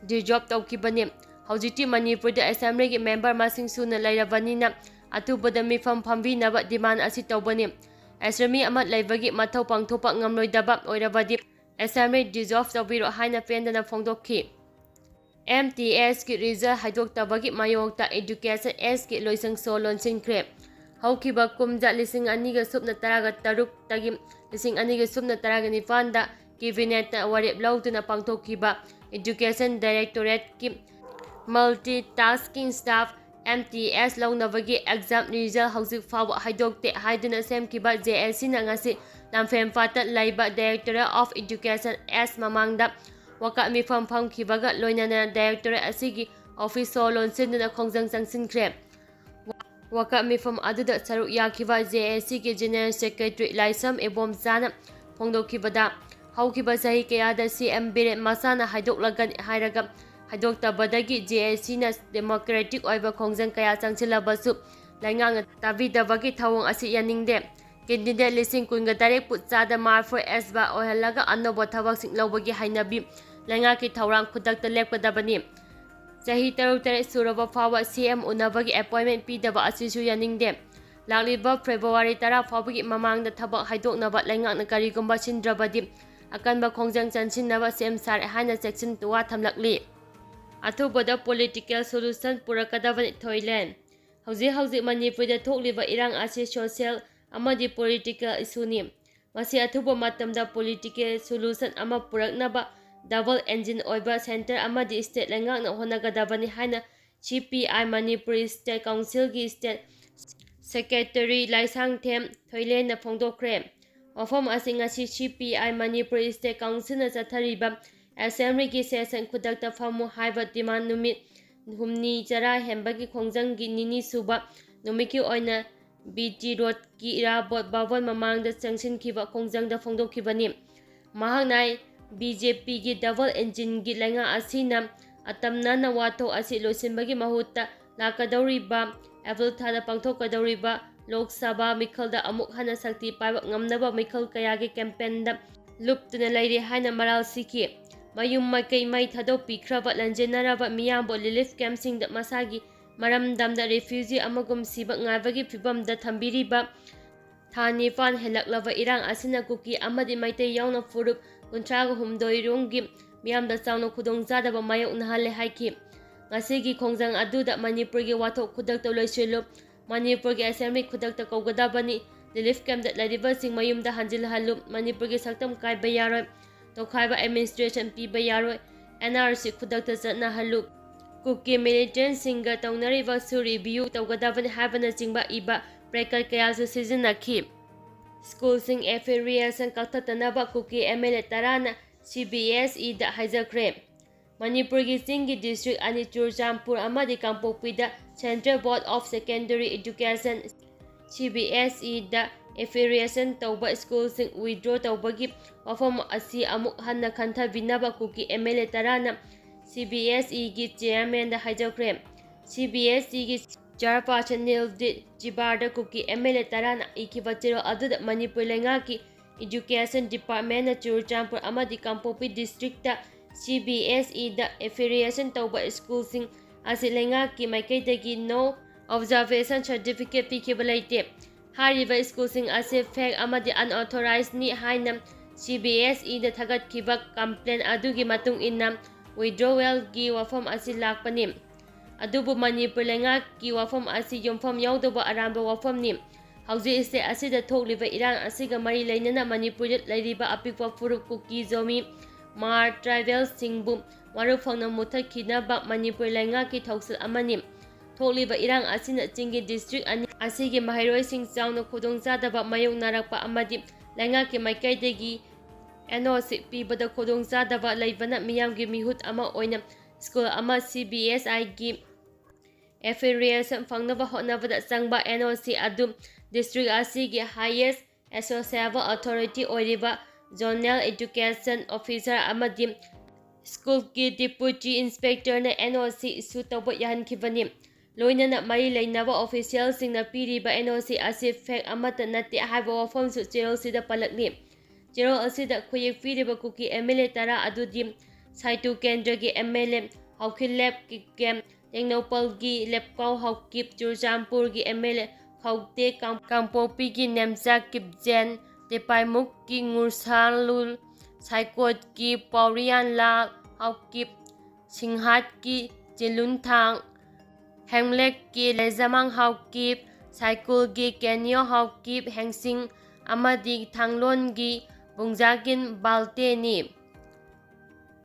ꯗꯤꯖꯣꯜꯕ ꯇꯧꯈꯤꯕꯅꯤ꯫ ꯍꯧꯖꯤꯛꯇꯤ ꯃꯅꯤꯄꯨꯔꯗ ꯑꯦꯁꯦꯝꯕ꯭ꯂꯤꯒꯤ ꯃꯦꯝꯕꯔ ꯃꯁꯤꯡ ꯁꯨꯅ ꯂꯩꯔꯕꯅꯤꯅ ꯑꯊꯨꯕꯗ ꯃꯤꯐꯝ ꯐꯝꯕꯤꯅꯕ ꯗꯤꯃꯥꯟ ꯑꯁꯤ ꯇꯧꯕꯅꯤ꯫ ꯑꯦꯁꯦꯝꯕ꯭ꯂꯤ ꯑꯃ ꯂꯩꯕꯒꯤ ꯃꯊꯧ ꯄꯥꯡꯊꯣꯛꯄ ꯉꯝꯂꯣꯏꯗꯕ ꯑꯣꯏꯔꯕꯗꯤ ꯑꯦꯁꯦꯝꯕ꯭ꯂꯤ ꯗꯤꯖꯣꯜꯕ ꯇꯧꯕꯤꯔꯣ ꯍꯥꯏꯅ ꯄꯦꯟꯗꯅ ꯐꯣꯡꯗꯣꯛꯈꯤ꯫ MTSꯀꯤ ꯔꯤꯖꯜꯠ ꯍꯥꯏꯗꯣꯛꯇꯕꯒꯤ ꯃꯥꯌꯣꯛꯇ ꯑꯦꯗꯨꯀꯦꯁꯟ ꯑꯦꯖꯀꯤ ꯂꯣꯏꯁꯪꯁꯣ ꯂꯣꯟꯁꯤꯟꯈ꯭ꯔꯦ꯫ ꯍꯧꯈꯤꯕ ꯀꯨꯝꯖꯥ 2013ꯇꯒꯤ 2019ꯗ ꯀꯦꯕꯤꯅꯦꯠꯅ ꯋꯥꯔꯦꯞ ꯂꯧꯗꯨꯅ ꯄꯥꯡꯊꯣꯛꯈꯤꯕ ꯑꯦꯗꯨꯀꯦꯁꯟ ꯗꯥꯏꯔꯦꯛꯇꯣꯔꯦꯠꯀꯤ ꯃꯜꯇꯤ ꯇꯥꯁꯀꯤꯡ ꯁ꯭ꯇꯥꯐ MTS ꯂꯧꯅꯕꯒꯤ ꯑꯦꯛꯖꯥꯝ ꯔꯤꯖꯜꯠ ꯍꯧꯖꯤꯛ ꯐꯥꯎꯕ ꯍꯥꯏꯗꯣꯛꯇꯦ ꯍꯥꯏꯗꯨꯅ ꯁꯦꯝꯈꯤꯕ JSCꯅ ꯉꯁꯤ ꯂꯝꯐꯦꯟꯄꯥꯠꯇ ꯂꯩꯕ ꯗꯥꯏꯔꯦꯛꯇꯣꯔꯦꯠ ꯑꯣꯐ ꯑꯦꯗꯨꯀꯦꯁꯟ ꯑꯦꯖ ꯃꯃꯥꯡꯗ ꯋꯥꯀꯠ ꯃꯤꯐꯝ ꯐꯝꯈꯤꯕꯒ ꯂꯣꯏꯅꯅ ꯗꯥꯏꯔꯦꯛꯇꯣꯔꯦꯠ ꯑꯁꯤꯒꯤ ꯑꯣꯐꯤꯁ ꯁꯣ ꯂꯣꯟꯁꯤꯟꯗꯨꯅ ꯈꯣꯡꯖꯪ ꯆꯪꯁꯤꯟꯈ꯭ꯔꯦ꯫ ꯋꯥꯀꯠ ꯃꯤꯐꯝ ꯑꯗꯨꯗ ꯁꯔꯨꯛ ꯌꯥꯈꯤꯕ JSCꯒꯤ ꯖꯦꯅꯔꯦꯜ ꯁꯦꯀ꯭ꯔꯦꯇꯔꯤ ꯂꯥꯏꯁ꯭ꯔꯝ ꯏꯕꯣꯝꯆꯥꯅ ꯐꯣꯡꯗꯣꯛꯈꯤꯕꯗ ꯍꯧꯈꯤꯕ ꯆꯍꯤ ꯀꯌꯥꯗ CM ꯕꯤꯔꯦꯟ ꯃꯁꯥꯅ ꯍꯥꯏꯗꯣꯛꯂꯒꯅꯤ ꯍꯥꯏꯔꯒ ꯍꯥꯏꯗꯣꯛꯇꯕꯗꯒꯤ JSCꯅ ꯗꯦꯃꯣꯀ꯭ꯔꯦꯇꯤꯛ ꯑꯣꯏꯕ ꯈꯣꯡꯖꯪ ꯀꯌꯥ ꯆꯪꯁꯤꯜꯂꯕꯁꯨ ꯂꯩꯉꯥꯛꯅ ꯇꯥꯕꯤꯗꯕꯒꯤ ꯊꯧꯑꯣꯡ ꯑꯁꯤ ꯌꯥꯅꯤꯡꯗꯦ꯫ ꯀꯦꯟꯗꯤꯗꯦꯠ 40,000ꯒ ꯆꯥꯗ ꯃꯔꯐꯨ ꯑꯦꯖꯕꯥ ꯑꯣꯏꯍꯜꯂꯒ ꯑꯅꯧꯕ ꯊꯕꯛꯁꯤꯡ ꯂꯧꯕꯒꯤ ꯍꯩꯅꯕꯤ ꯂꯩꯉꯥꯛꯀꯤ ꯊꯧꯔꯥꯡ ꯈꯨꯗꯛꯇ ꯂꯦꯞꯀꯗꯕꯅꯤ꯫ ꯆꯍꯤ 6-7 ꯁꯨꯔꯕ ꯐꯥꯎꯕ CM ꯎꯅꯕꯒꯤ ꯑꯦꯄꯣꯏꯟꯠꯃꯦꯟꯠ ꯄꯤꯗꯕ ꯑꯁꯤꯁꯨ ꯌꯥꯅꯤꯡꯗꯦ꯫ ꯂꯥꯛꯂꯤꯕ ꯐꯦꯕ꯭ꯔꯨꯋꯥꯔꯤ 10 ꯐꯥꯎꯕꯒꯤ ꯃꯃꯥꯡꯗ ꯊꯕꯛ ꯍꯥꯏꯗꯣꯛꯅꯕ ꯂꯩꯉꯥꯛꯅ ꯀꯔꯤꯒꯨꯝꯕ ꯁꯤꯟꯗ꯭ꯔꯕꯗꯤ ꯑꯀꯟꯕ ꯈꯣꯡꯖꯪ ꯆꯪꯁꯤꯟꯅꯕ ꯁꯦꯝ ꯁꯥꯔꯦ ꯍꯥꯏꯅ ꯆꯦꯛꯁꯤꯟ ꯋꯥ ꯊꯝꯂꯛꯂꯤ꯫ ꯑꯊꯨꯕꯗ ꯄꯣꯂꯤꯇꯤꯀꯦꯜ ꯁꯣꯂꯨꯁꯟ ꯄꯨꯔꯛꯀꯗꯕꯅꯤ ꯊꯣꯏꯂꯦꯟ꯫ ꯍꯧꯖꯤꯛ ꯃꯅꯤꯄꯨꯔꯗ ꯊꯣꯛꯂꯤꯕ ꯏꯔꯥꯡ ꯑꯁꯤ ꯁꯣꯁꯤꯌꯦꯜ ꯑꯃꯗꯤ ꯄꯣꯂꯤꯇꯤꯀꯦꯜ ꯏꯁꯨꯅꯤ꯫ ꯃꯁꯤ ꯑꯊꯨꯕ ꯃꯇꯝꯗ ꯄꯣꯂꯤꯇꯤꯀꯦꯜ ꯁꯣꯂꯨꯁꯟ ꯑꯃ ꯄꯨꯔꯛꯅꯕ ꯗꯕꯜ ꯑꯦꯟꯖꯤꯟ ꯑꯣꯏꯕ ꯁꯦꯟꯇꯔ ꯑꯃꯗꯤ ꯁ꯭ꯇꯦꯠ ꯂꯩꯉꯥꯛꯅ ꯍꯣꯠꯅꯒꯗꯕꯅꯤ ꯍꯥꯏꯅ CPI ꯃꯅꯤꯄꯨꯔꯤ ꯁ꯭ꯇꯦꯠ ꯀꯥꯎꯟꯁꯤꯜꯒꯤ ꯁ꯭ꯇꯦꯠ ꯁꯦꯀ꯭ꯔꯦꯇꯔꯤ ꯂꯥꯏꯁꯥꯡꯊꯦꯝ ꯊꯣꯏꯂꯦꯟꯅ ꯐꯣꯡꯗꯣꯛꯈ꯭ꯔꯦ꯫ ꯋꯥꯐꯝ ꯑꯁꯤ ꯉꯁꯤ CPI ꯃꯅꯤꯄꯨꯔ ꯁ꯭ꯇꯦꯠ ꯀꯥꯎꯟꯁꯤꯜꯅ ꯆꯠꯊꯔꯤꯕ ꯑꯦꯁꯦꯝꯕ꯭ꯂꯤꯒꯤ ꯁꯦꯁꯟ ꯈꯨꯗꯛꯇ ꯐꯝꯃꯨ ꯍꯥꯏꯕ ꯗꯤꯃꯥꯟ ꯅꯨꯃꯤꯠ ꯍꯨꯝꯅꯤ ꯆꯔꯥ ꯍꯦꯟꯕꯒꯤ ꯈꯣꯡꯖꯪꯒꯤ ꯅꯤꯅꯤ ꯁꯨꯕ ꯅꯨꯃꯤꯠꯀꯤ ꯑꯣꯏꯅ BT ꯔꯣꯗꯀꯤ ꯏꯔꯥꯕꯣꯠ ꯕꯥꯕꯣꯟ ꯃꯃꯥꯡꯗ ꯆꯪꯁꯤꯟꯈꯤꯕ ꯈꯣꯡꯖꯪꯗ ꯐꯣꯡꯗꯣꯛꯈꯤꯕꯅꯤ꯫ ꯃꯍꯥꯛꯅ BJPꯒꯤ ꯗꯕꯜ ꯏꯟꯖꯤꯟꯒꯤ ꯂꯩꯉꯥꯛ ꯑꯁꯤꯅ ꯑꯇꯝꯅꯅ ꯋꯥꯊꯣꯛ ꯑꯁꯤ ꯂꯣꯏꯁꯤꯟꯕꯒꯤ ꯃꯍꯨꯠꯇ ꯂꯥꯛꯀꯗꯧꯔꯤꯕ ꯑꯦꯄ꯭ꯔꯤꯜ ꯊꯥꯗ ꯄꯥꯡꯊꯣꯛꯀꯗꯧꯔꯤꯕ ꯂꯣꯛ ꯁꯚꯥ ꯃꯤꯈꯜꯗ ꯑꯃꯨꯛ ꯍꯟꯅ ꯁꯛꯇꯤ ꯄꯥꯏꯕ ꯉꯝꯅꯕ ꯃꯤꯈꯜ ꯀꯌꯥꯒꯤ ꯀꯦꯝꯄꯦꯟꯗ ꯂꯨꯞꯇꯨꯅ ꯂꯩꯔꯤ ꯍꯥꯏꯅ ꯃꯔꯥꯜ ꯁꯤꯈꯤ꯫ ꯃꯌꯨꯝ ꯃꯀꯩ ꯃꯩ ꯊꯥꯗꯣꯛꯄꯤꯈ꯭ꯔꯕ ꯂꯟꯖꯦꯟꯅꯔꯕ ꯃꯤꯌꯥꯝꯕꯨ ꯔꯤꯂꯤꯐ ꯀꯦꯝꯞꯁꯤꯡꯗ ꯃꯁꯥꯒꯤ ꯃꯔꯝꯗꯝꯗ ꯔꯤꯐ꯭ꯌꯨꯖꯤ ꯑꯃꯒꯨꯝ ꯁꯤꯕ ꯉꯥꯏꯕꯒꯤ ꯐꯤꯚꯝꯗ ꯊꯝꯕꯤꯔꯤꯕ ꯊꯥ 9 ꯍꯦꯜꯂꯛꯂꯕ ꯏꯔꯥꯡ ꯑꯁꯤꯅ ꯀꯨꯀꯤ ꯑꯃꯗꯤ ꯃꯩꯇꯩ ꯌꯥꯎꯅ ꯐꯨꯔꯨꯞ 38 ꯔꯣꯝꯒꯤ ꯃꯤꯌꯥꯝꯗ ꯆꯥꯎꯅ ꯈꯨꯗꯣꯡꯆꯥꯗꯕ ꯃꯥꯌꯣꯛꯅꯍꯜꯂꯦ ꯍꯥꯏꯈꯤ꯫ ꯉꯁꯤꯒꯤ ꯈꯣꯡꯖꯪ ꯑꯗꯨꯗ ꯃꯅꯤꯄꯨꯔꯒꯤ ꯋꯥꯊꯣꯛ ꯈꯨꯗꯛꯇ ꯂꯣꯏꯁꯤꯜꯂꯨ, ꯃꯅꯤꯄꯨꯔꯒꯤ ꯑꯦꯁꯦꯝꯕ꯭ꯂꯤ ꯈꯨꯗꯛꯇ ꯀꯧꯒꯗꯕꯅꯤ, ꯔꯤꯂꯤꯐ ꯀꯦꯝꯞꯇ ꯂꯩꯔꯤꯕꯁꯤꯡ ꯃꯌꯨꯝꯗ ꯍꯟꯖꯤꯜꯍꯜꯂꯨ, ꯃꯅꯤꯄꯨꯔꯒꯤ ꯁꯛꯇꯝ ꯀꯥꯏꯕ ꯌꯥꯔꯣꯏ, ꯇꯣꯈꯥꯏꯕ ꯑꯦꯗꯃꯤꯅꯤꯁꯇ꯭ꯔꯦꯁꯟ ꯄꯤꯕ ꯌꯥꯔꯣꯏ, NRC ꯈꯨꯗꯛꯇ ꯆꯠꯅꯍꯜꯂꯨ, ꯀꯨꯀꯤ ꯃꯤꯂꯤꯇꯦꯟꯠꯁꯤꯡꯒ ꯇꯧꯅꯔꯤꯕꯁꯨ ꯔꯤꯚꯤꯌꯨ ꯇꯧꯒꯗꯕꯅꯤ ꯍꯥꯏꯕꯅꯆꯤꯡꯕ ꯏꯕ ꯄ꯭ꯂꯦꯀꯥꯔꯗ ꯀꯌꯥꯁꯨ ꯁꯤꯖꯤꯟꯅꯈꯤ꯫ ꯁ꯭ꯀꯨꯜꯁꯤꯡ ꯑꯦꯐꯤꯂꯤꯌꯦꯁꯟ ꯀꯛꯊꯠꯇꯅꯕ ꯀꯨꯀꯤ MLA 10ꯅ CBSEꯗ ꯍꯥꯏꯖꯈ꯭ꯔꯦ꯫ ꯃꯅꯤꯄꯨꯔꯒꯤ ꯆꯤꯡꯒꯤ ꯗꯤꯁꯇ꯭ꯔꯤꯛ ꯑꯅꯤ ꯆꯨꯔꯆꯥꯟꯄꯨꯔ ꯑꯃꯗꯤ ꯀꯥꯡꯄꯣꯛꯄꯤꯗ central board of secondary education CBSEꯗ ꯑꯦꯐꯤꯂꯤꯌꯦꯁꯟ ꯇꯧꯕ ꯁ꯭ꯀꯨꯜꯁꯤꯡ ꯋꯤꯗ꯭ꯔꯣ ꯇꯧꯕꯒꯤ ꯋꯥꯐꯝ ꯑꯁꯤ ꯑꯃꯨꯛ ꯍꯟꯅ ꯈꯟꯊꯕꯤꯅꯕ ꯀꯨꯀꯤ MLA 10ꯅ CBSEꯒꯤ ꯆꯦꯌꯔꯃꯦꯟꯗ ꯍꯥꯏꯖꯈ꯭ꯔꯦ꯫ CBSEꯒꯤ ꯆꯦꯌꯔꯄꯔꯁꯟ ꯅꯤꯜꯗꯤꯠ ꯖꯤꯕꯥꯔꯗ ꯀꯨꯀꯤ MLA 10ꯅ ꯏꯈꯤꯕ ꯆꯦꯔꯣꯜ ꯑꯗꯨꯗ ꯃꯅꯤꯄꯨꯔ ꯂꯩꯉꯥꯛꯀꯤ ꯏꯗꯨꯀꯦꯁꯟ ꯗꯤꯄꯥꯔꯠꯃꯦꯟꯠꯅ ꯆꯨꯔꯆꯥꯟꯄꯨꯔ ꯑꯃꯗꯤ ꯀꯥꯡꯄꯣꯛꯄꯤ ꯗꯤꯁꯇ꯭ꯔꯤꯛꯇ CBSEꯗ ꯑꯦꯐꯤꯂꯤꯌꯦꯁꯟ ꯇꯧꯕ ꯁ꯭ꯀꯨꯜꯁꯤꯡ ꯑꯁꯤ ꯂꯩꯉꯥꯛꯀꯤ ꯃꯥꯏꯀꯩꯗꯒꯤ ꯅꯣ ꯑꯣꯕꯖꯥꯔꯚꯦꯁꯟ ꯁꯔꯇꯤꯐꯤꯀꯦꯠ ꯄꯤꯈꯤꯕ ꯂꯩꯇꯦ꯫ ꯍꯥꯏꯔꯤꯕ ꯁ꯭ꯀꯨꯜꯁꯤꯡ ꯑꯁꯤ ꯐꯦꯛ ꯑꯃꯗꯤ ꯑꯟꯑꯣꯊꯣꯔꯥꯏꯖꯅꯤ ꯍꯥꯏꯅ CBSEꯗ ꯊꯥꯒꯠꯈꯤꯕ ꯀꯝꯄ꯭ꯂꯦꯟ ꯑꯗꯨꯒꯤ ꯃꯇꯨꯡ ꯏꯟꯅ ꯋꯤꯗ꯭ꯔꯣꯋꯦꯜꯒꯤ ꯋꯥꯐꯝ ꯑꯁꯤ ꯂꯥꯛꯄꯅꯤ꯫ ꯑꯗꯨꯕꯨ ꯃꯅꯤꯄꯨꯔ ꯂꯩꯉꯥꯛꯀꯤ ꯋꯥꯐꯝ ꯑꯁꯤ ꯌꯨꯝꯐꯝ ꯌꯥꯎꯗꯕ ꯑꯔꯥꯟꯕ ꯋꯥꯐꯝꯅꯤ꯫ ꯍꯧꯖꯤꯛ ꯁ꯭ꯇꯦꯠ ꯑꯁꯤꯗ ꯊꯣꯛꯂꯤꯕ ꯏꯔꯥꯡ ꯑꯁꯤꯒ ꯃꯔꯤ ꯂꯩꯅꯅ ꯃꯅꯤꯄꯨꯔꯗ ꯂꯩꯔꯤꯕ ꯑꯄꯤꯛꯄ ꯐꯨꯔꯨꯞ ꯀꯨꯀꯤ, ꯖꯣꯃꯤ, ꯃꯥꯔ ꯇ꯭ꯔꯥꯏꯕꯦꯜꯁꯤꯡꯕꯨ ꯃꯔꯨ ꯐꯪꯅ ꯃꯨꯠꯊꯠꯈꯤꯅꯕ ꯃꯅꯤꯄꯨꯔ ꯂꯩꯉꯥꯛꯀꯤ ꯊꯧꯁꯤꯜ ꯑꯃꯅꯤ꯫ ꯊꯣꯛꯂꯤꯕ ꯏꯔꯥꯡ ꯑꯁꯤꯅ ꯆꯤꯡꯒꯤ ꯗꯤꯁꯇ꯭ꯔꯤꯛ ꯑꯅꯤ ꯑꯁꯤꯒꯤ ꯃꯍꯩꯔꯣꯏꯁꯤꯡ ꯆꯥꯎꯅ ꯈꯨꯗꯣꯡꯆꯥꯗꯕ ꯃꯥꯌꯣꯛꯅꯔꯛꯄ ꯑꯃꯗꯤ ꯂꯩꯉꯥꯛꯀꯤ ꯃꯥꯏꯀꯩꯗꯒꯤ NOC ꯄꯤꯕꯗ ꯈꯨꯗꯣꯡꯆꯥꯗꯕ ꯂꯩꯕꯅ ꯃꯤꯌꯥꯝꯒꯤ ꯃꯤꯍꯨꯠ ꯑꯃ ꯑꯣꯏꯅ ꯁ꯭ꯀꯨꯜ ꯑꯃ CBSIꯒꯤ ꯑꯦꯐꯤꯂꯤꯌꯦꯁꯟ ꯐꯪꯅꯕ ꯍꯣꯠꯅꯕꯗ ꯆꯪꯕ NOC ꯑꯗꯨ ꯗꯤꯁꯇ꯭ꯔꯤꯛ ꯑꯁꯤꯒꯤ ꯍꯥꯏꯌꯦꯁꯠ ꯑꯦꯁꯣꯁꯤꯌꯦꯕꯜ ꯑꯣꯊꯣꯔꯤꯇꯤ ꯑꯣꯏꯔꯤꯕ ꯖꯣꯅꯦꯜ ꯑꯦꯗꯨꯀꯦꯁꯟ ꯑꯣꯐꯤꯁꯥꯔ ꯑꯃꯗꯤ ꯁ꯭ꯀꯨꯜꯒꯤ ꯗꯤꯄꯨꯇꯤ ꯏꯟꯁꯄꯦꯛꯇꯔꯅ NOC ꯏꯁꯨ ꯇꯧꯕ ꯌꯥꯍꯟꯈꯤꯕꯅꯤ꯫ ꯂꯣꯏꯅꯅ ꯃꯔꯤ ꯂꯩꯅꯕ ꯑꯣꯐꯤꯁꯤꯌꯦꯜꯁꯤꯡꯅ ꯄꯤꯔꯤꯕ NOC ꯑꯁꯤ ꯐꯦꯛ ꯑꯃꯠꯇ ꯅꯠꯇꯦ ꯍꯥꯏꯕ ꯋꯥꯐꯝꯁꯨ ꯆꯦꯔꯣꯜꯁꯤꯗ ꯄꯜꯂꯛꯂꯤ꯫ ꯆꯦꯔꯣꯜ ꯑꯁꯤꯗ ꯈꯨꯌꯦꯛ ꯄꯤꯔꯤꯕ ꯀꯨꯀꯤ MLA 10 ꯑꯗꯨꯗꯤ ꯁꯥꯏꯇꯨ ꯀꯦꯟꯗ꯭ꯔꯒꯤ MLA ꯍꯥꯎꯈꯤꯜꯂꯦꯞ ꯀꯤꯞꯀꯦꯝ, ꯇꯦꯡꯅꯧꯄꯜꯒꯤ ꯂꯦꯞꯀꯥꯎ ꯍꯥꯎꯀꯤꯞ, ꯆꯨꯔꯆꯥꯟꯄꯨꯔꯒꯤ MLA ꯈꯥꯎꯇꯦ, ꯀꯥꯡꯄꯣꯛꯄꯤꯒꯤ ꯅꯦꯝꯆꯥ ꯀꯤꯞꯖꯦꯟ, ꯇꯦꯄꯥꯏꯃꯨꯛꯀꯤ ꯉꯨꯔꯁꯥꯂꯨꯜ, ꯁꯥꯏꯀꯣꯠꯀꯤ ꯄꯥꯎꯔꯤꯌꯥꯟꯂꯥꯜ ꯍꯥꯎꯀꯤꯞ, ꯁꯤꯡꯍꯥꯠꯀꯤ ꯆꯤꯂꯨꯟꯊꯥꯡ, ꯍꯦꯝꯂꯦꯛꯀꯤ ꯂꯩꯖꯃꯥꯡ ꯍꯥꯎꯀꯤꯞ, ꯁꯥꯏꯀꯨꯜꯒꯤ ꯀꯦꯅꯤꯌꯣ ꯍꯥꯎꯀꯤꯞ, ꯍꯦꯡꯁꯤꯡ ꯑꯃꯗꯤ ꯊꯥꯡꯂꯣꯟꯒꯤ ꯕꯨꯡꯖꯥꯒꯤꯟ ꯕꯥꯜꯇꯦꯅꯤ꯫